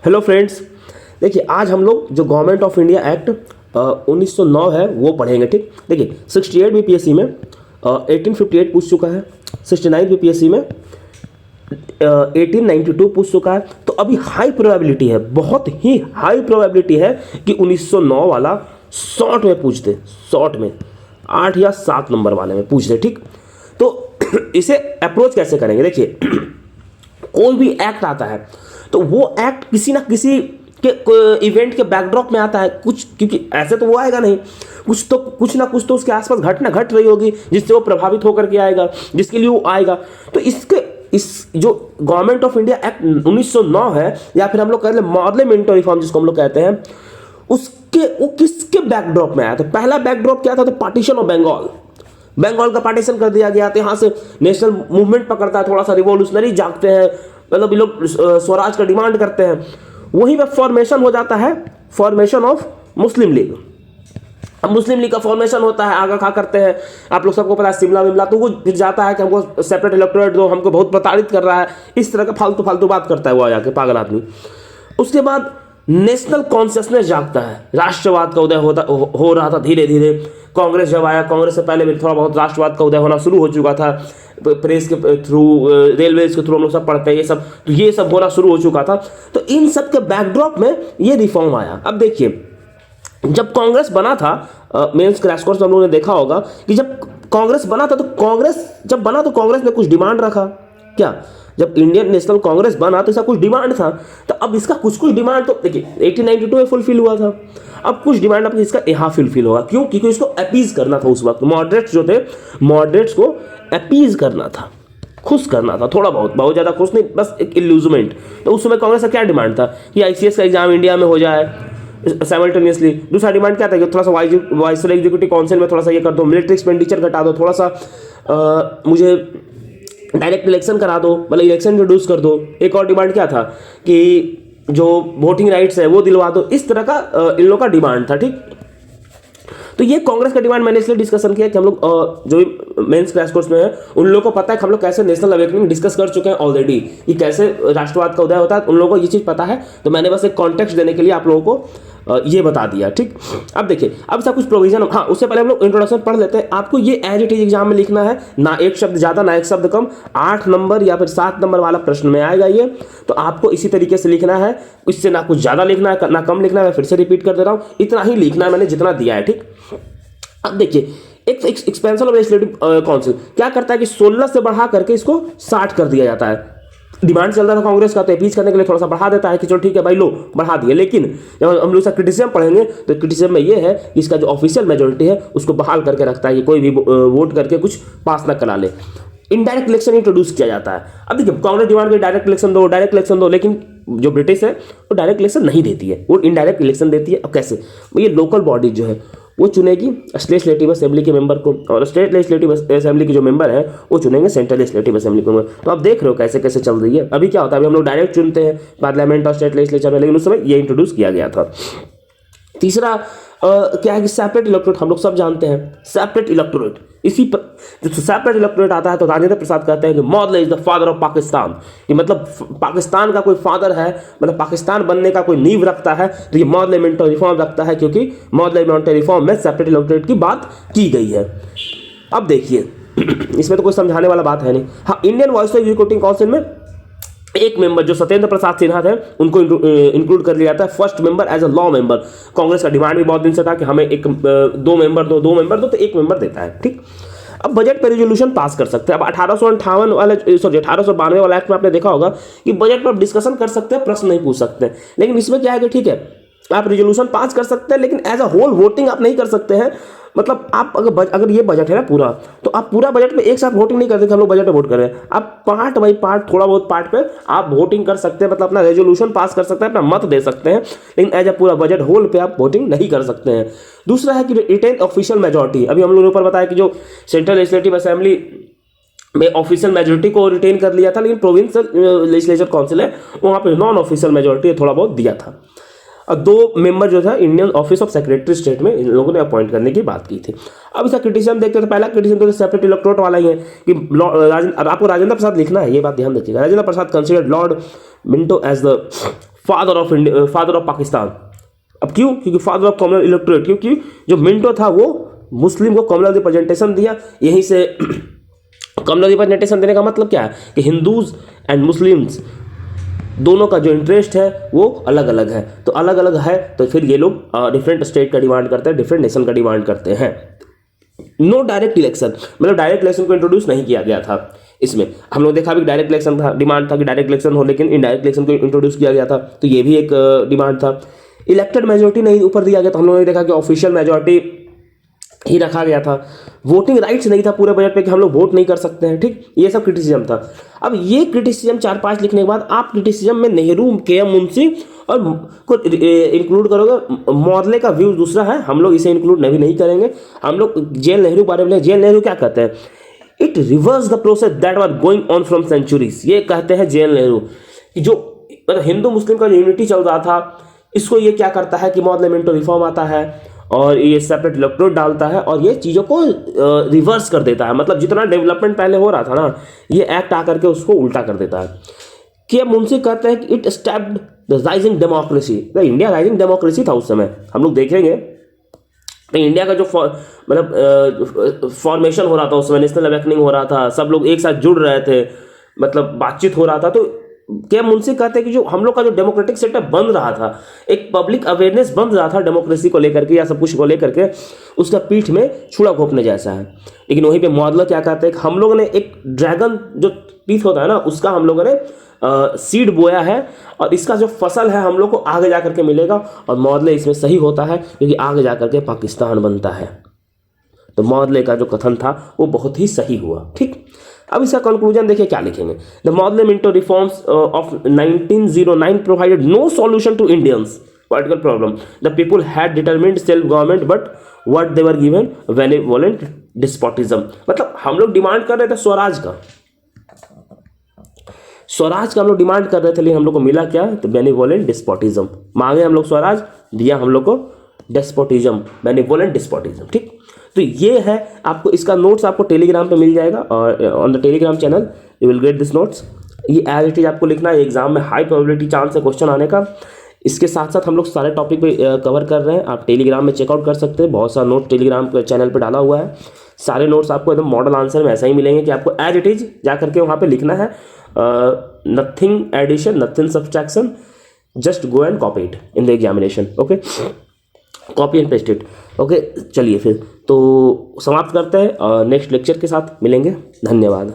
Hello friends, देखिए आज हम लोग जो गवर्नमेंट ऑफ इंडिया एक्ट 1909 है वो पढ़ेंगे। ठीक, देखिए 68 बीपीएससी में 1858 पूछ चुका है, 69 बीपीएससी में 1892 पूछ चुका है। तो अभी हाई प्रोबेबिलिटी है, बहुत ही हाई प्रोबेबिलिटी है कि 1909 वाला शॉर्ट में पूछ दे, शॉर्ट में 8 या 7 नंबर वाले में पूछ दे। ठीक, तो इसे अप्रोच कैसे करेंगे? देखिए कोई भी एक्ट आता है तो वो एक्ट किसी ना किसी के इवेंट के बैकड्रॉप में आता है कुछ, क्योंकि ऐसे तो वो आएगा नहीं, कुछ ना कुछ तो उसके आसपास घटना घट रही होगी जिससे वो प्रभावित होकर के आएगा, जिसके लिए वो आएगा। तो इस जो गवर्नमेंट ऑफ इंडिया एक्ट 1909 है, या फिर हम लोग कह लें मॉडल मिलिट्री रिफॉर्म जिसको हम लोग कहते हैं, वो किसके बैकड्रॉप में आया? तो पहला बैकड्रॉप क्या था? तो पार्टीशन ऑफ बंगाल का पार्टीशन कर दिया गया। तो यहाँ से नेशनल मूवमेंट पकड़ता है, थोड़ा सा रिवॉल्यूशनरी जागते हैं, मतलब ये लोग स्वराज का डिमांड करते हैं। वहीं पे फॉर्मेशन हो जाता है, फॉर्मेशन ऑफ मुस्लिम लीग। अब मुस्लिम लीग का फॉर्मेशन होता है, आगा खा करते हैं, आप लोग सबको पता है, शिमला विमला, तो वो फिर जाता है कि हमको सेपरेट इलेक्टोरेट दो, हमको बहुत प्रताड़ित कर रहा है, इस तरह का फालतू बात करता है वो आके पागल आदमी। उसके बाद नेशनल कॉन्शियसनेस जागता है, राष्ट्रवाद का उदय हो रहा था धीरे धीरे। कांग्रेस जब आया, कांग्रेस से पहले भी थोड़ा बहुत राष्ट्रवाद का उदय होना शुरू हो चुका था, प्रेस के थ्रू, रेलवेज के थ्रू हम लोग सब पढ़ते हैं ये सब, तो ये सब होना शुरू हो चुका था। तो इन सब के बैकड्रॉप में ये रिफॉर्म आया। अब देखिए जब कांग्रेस बना था, मेंस क्रैश कोर्स में हम लोगों ने देखा होगा कि जब कांग्रेस बना था, तो कांग्रेस ने कुछ डिमांड रखा। क्या? जब इंडियन नेशनल कांग्रेस बना तो इसका कुछ डिमांड था। तो अब इसका कुछ डिमांड तो देखिए 1892 में फुलफिल हुआ था, अब कुछ डिमांड अब इसका यहाँ फुलफिल होगा। क्यों? क्योंकि इसको अपीज करना था उस वक्त। मॉडरेट्स जो थे, मॉडरेट्स को अपीज करना था, खुश करना था, थोड़ा बहुत ज़्यादा खुश नहीं, बस एक इल्यूजमेंट। तो उस समय कांग्रेस का क्या डिमांड था कि आईसीएस का एग्जाम इंडिया में हो जाए साइमल्टेनियसली। दूसरा डिमांड क्या था कि थोड़ा सा वाइसरॉय एग्जीक्यूटिव काउंसिल में थोड़ा सा ये कर दो, मिलिट्री एक्सपेंडिचर घटा दो, थोड़ा सा मुझे डायरेक्ट इलेक्शन करा दो, मतलब इलेक्शन इंट्रोड्यूस कर दो। एक और डिमांड क्या था कि जो वोटिंग राइट्स है वो दिलवा दो। इस तरह का इन लोगों का डिमांड था। ठीक, तो ये कांग्रेस का डिमांड मैंने इसलिए डिस्कशन किया कि हम लोग जो मेंस क्रैश कोर्स में है उन लोगों को पता है कि हम लोग कैसे नेशनल अवेकनिंग डिस्कस कर चुके हैं ऑलरेडी, कि कैसे राष्ट्रवाद का उदय होता है, उन लोगों को ये चीज़ पता है। तो मैंने बस एक कॉन्टेक्स्ट देने के लिए आप लोगों को ये बता दिया। ठीक, अब देखिए अब इसका कुछ प्रोविजन, हाँ उससे पहले हम लोग इंट्रोडक्शन पढ़ लेते हैं। आपको ये एज इट इज एग्जाम में लिखना है, ना एक शब्द ज़्यादा ना एक शब्द कम। 8 नंबर या फिर 7 नंबर वाला प्रश्न में आएगा ये, तो आपको इसी तरीके से लिखना है, इससे ना कुछ ज़्यादा लिखना है ना कम लिखना है। मैं फिर से रिपीट कर दे रहा हूँ, इतना ही लिखना है मैंने जितना दिया है। ठीक, अब देखिए एक एक्सपेंशन ऑफ लेजिस्लेटिव काउंसिल क्या करता है कि 16 से बढ़ा करके इसको 60 कर दिया जाता है। डिमांड चल रहा था कांग्रेस का, तो अपीज करने के लिए थोड़ा सा बढ़ा देता है कि चलो ठीक है भाई लो बढ़ा दिए। लेकिन जब हम लोग इसका क्रिटिसिज्म पढ़ेंगे तो क्रिटिसिज्म में ये है कि इसका जो ऑफिशियल मेजोरिटी है उसको बहाल करके रखता है कि कोई भी वोट करके कुछ पास ना करा ले। इनडायरेक्ट इलेक्शन इंट्रोड्यूस किया जाता है। अब देखिए कांग्रेस डिमांड की डायरेक्ट इलेक्शन दो, लेकिन जो ब्रिटिश है वो डायरेक्ट इलेक्शन नहीं देती है, वो इनडायरेक्ट इलेक्शन देती है। अब कैसे? ये लोकल बॉडी जो है वो चुनेगी स्टेट लेजिस्लेटिव असेंबली के मेंबर को, और स्टेट लेजिस्लेटिव असेंबली के जो मेंबर हैं वो चुनेंगे सेंट्रल लेजिस्लेटिव असेंबली के मेंबर। तो आप देख रहे हो कैसे कैसे चल रही है। अभी क्या होता है, अभी हम लोग डायरेक्ट चुनते हैं पार्लियामेंट और स्टेट लेजिस्लेचर में, लेकिन उस समय ये इंट्रोड्यूस किया गया था। तीसरा क्या है कि सेपरेट इलेक्टोरेट, हम लोग सब जानते हैं सेपरेट इलेक्टोरेट। इसी पर जो सेपरेट इलेक्टोरेट आता है तो राजेंद्र प्रसाद कहते हैं कि Maudud is the father of Pakistan, कि मतलब पाकिस्तान का कोई फादर है, मतलब पाकिस्तान बनने का कोई नींव रखता है तो ये मॉडल मिलिट्री रिफॉर्म रखता है, क्योंकि मॉडल मिलिट्री रिफॉर्म में सेपरेट इलेक्टोरेट की बात की गई है। अब देखिए इसमें तो कोई समझाने वाला बात है नहीं। हाँ, इंडियन वॉइस एग्जीक्यूटिव काउंसिल में एक मेंबर जो सत्येंद्र प्रसाद सिन्हा थे उनको इंक्लूड कर लिया जाता है, first member as a law member. Congress का डिमांड भी बहुत दिन से था कि हमें दो मेंबर दो, तो एक मेंबर देता है। ठीक, अब बजट पे रेजोल्यूशन पास कर सकते हैं। अब 1858 वाले 1892 वाला एक्ट में आपने देखा होगा कि बजट पर डिस्कशन कर सकते हैं, प्रश्न नहीं पूछ सकते हैं। लेकिन इसमें क्या है कि ठीक है आप रेजोल्यूशन पास कर सकते हैं, लेकिन एज अ होल वोटिंग आप नहीं कर सकते हैं। मतलब आप अगर ये बजट है ना पूरा, तो आप पूरा बजट में एक साथ वोटिंग नहीं करते कि हम लोग बजट पे वोट कर रहे हैं। आप पार्ट बाई पार्ट, थोड़ा बहुत पार्ट पे आप वोटिंग कर सकते हैं, मतलब अपना रेजोल्यूशन पास कर सकते हैं, अपना मत दे सकते हैं, लेकिन एज अ पूरा बजट होल पे आप वोटिंग नहीं कर सकते हैं। दूसरा है कि रिटेन ऑफिशियल मेजोरिटी। अभी हम लोगों ने ऊपर बताया कि जो सेंट्रल लेजिस्लेटिव असेंबली में ऑफिशियल मेजोरिटी को रिटेन कर लिया था, लेकिन प्रोविंशियल लेजिस्लेचर काउंसिल है वहाँ पे नॉन ऑफिशियल मेजोरिटी थोड़ा बहुत दिया था। और 2 मेंबर जो था Indian office of secretary state में इन लोगों ने अपॉइंट करने की बात की थी। अब इसका क्रिटिसिज्म देखते हैं तो पहला क्रिटिसिज्म तो सेपरेट इलेक्टोरेट वाला ही है कि आपको राजेंद्र प्रसाद लिखना है, ये बात ध्यान रखिएगा। Rajendra Prasad considered Lord Minto as the father of Pakistan. अब क्यों? क्योंकि फादर ऑफ कॉमनल इलेक्टोरेट, क्योंकि जो मिंटो था वो मुस्लिम को कॉमनल रिप्रेजेंटेशन दिया। यहीं से कॉमनल रिप्रेजेंटेशन देने का मतलब क्या है कि हिंदूज एंड मुस्लिम्स दोनों का जो इंटरेस्ट है वो अलग अलग है। तो अलग अलग है तो फिर ये लोग डिफरेंट स्टेट का डिमांड करते हैं, डिफरेंट नेशन का डिमांड करते हैं। नो डायरेक्ट इलेक्शन, मतलब डायरेक्ट इलेक्शन को इंट्रोड्यूस नहीं किया गया था इसमें। हम लोग देखा भी डायरेक्ट इलेक्शन था, डिमांड था कि डायरेक्ट इलेक्शन हो, लेकिन इनडायरेक्ट इलेक्शन को इंट्रोड्यूस किया गया था, तो ये भी एक डिमांड था। इलेक्टेड मेजोरिटी नहीं ऊपर दिया गया, तो हम लोगों ने देखा कि ऑफिशियल मेजोरिटी ही रखा गया था। वोटिंग राइट्स नहीं था पूरे बजट पे कि हम लोग वोट नहीं कर सकते हैं, ठीक, ये सब क्रिटिसिज्म था। अब ये क्रिटिसिज्म 4-5 लिखने के बाद आप क्रिटिसिज्म में नेहरू, के.एम. मुंशी और को इंक्लूड करोगे। मॉडले का व्यू दूसरा है, हम लोग इसे इंक्लूड नहीं करेंगे। हम लोग जेएल नेहरू बारे में, जेएल नेहरू क्या कहते हैं? It reverse the process that was going on from centuries. ये कहते हैं जेएल नेहरू कि जो मतलब हिंदू मुस्लिम का यूनिटी चल रहा था, इसको ये क्या करता है कि मॉडलेमेंटो रिफॉर्म आता है और ये सेपरेट इलेक्टोरेट डालता है और ये चीज़ों को रिवर्स कर देता है। मतलब जितना डेवलपमेंट पहले हो रहा था ना, ये एक्ट आकर के उसको उल्टा कर देता है। के मुंशी कहते हैं कि it stepped the rising democracy. The India rising democracy था उस समय। हम लोग देखेंगे तो इंडिया का जो मतलब फॉर्मेशन हो रहा था उस समय, नेशनल अवेकनिंग हो रहा था, सब लोग एक साथ जुड़ रहे थे, मतलब बातचीत हो रहा था। तो क्या मुंशी कहते हैं कि जो हम लोग का जो डेमोक्रेटिक सेटअप बन रहा था, एक पब्लिक अवेयरनेस बन रहा था डेमोक्रेसी को लेकर के या सब कुछ को लेकर के, उसका पीठ में छुरा घोंपने जैसा है। लेकिन वहीं पे मॉडलर क्या कहते हैं कि हम लोगों ने एक ड्रैगन जो पीस होता है ना, उसका हम लोगों ने सीड बोया है और इसका जो फसल है हम लोग को आगे जा करके मिलेगा। और मॉडले इसमें सही होता है क्योंकि आगे जा करके पाकिस्तान बनता है। तो मॉडले का जो कथन था वो बहुत ही सही हुआ, ठीक। अब इसका कंक्लूजन देखिए क्या लिखेंगे। The Morley Minto reforms of 1909 provided no solution to Indians political problem. The people had determined self government but what they were given benevolent despotism. मतलब हम लोग डिमांड कर रहे थे स्वराज का, स्वराज का हम लोग डिमांड कर रहे थे, लेकिन हम लोग को मिला क्या? तो बेनेवोलेंट डिस्पोटिज्म। मांगे हम लोग स्वराज, दिया हम लोग को डेस्पोटिज्म, बेनेवोलेंट डिस्पोटिज्म, ठीक। तो ये है, आपको इसका नोट्स आपको टेलीग्राम पे मिल जाएगा और on the Telegram channel you will get this notes. ये एज इट इज आपको लिखना है, एग्जाम में हाई प्रोबेबिलिटी चांस है क्वेश्चन आने का। इसके साथ साथ हम लोग सारे टॉपिक पे कवर कर रहे हैं, आप टेलीग्राम में चेकआउट कर सकते हैं। बहुत सारा नोट टेलीग्राम चैनल पे डाला हुआ है। सारे नोट्स आपको एकदम मॉडल आंसर में ऐसा ही मिलेंगे कि आपको एज इट इज जा करके वहाँ पे लिखना है। Nothing addition, nothing subtraction, just go and copy it in the examination. Okay, copy and paste it. Okay, चलिए फिर तो समाप्त करते हैं और नेक्स्ट लेक्चर के साथ मिलेंगे। धन्यवाद।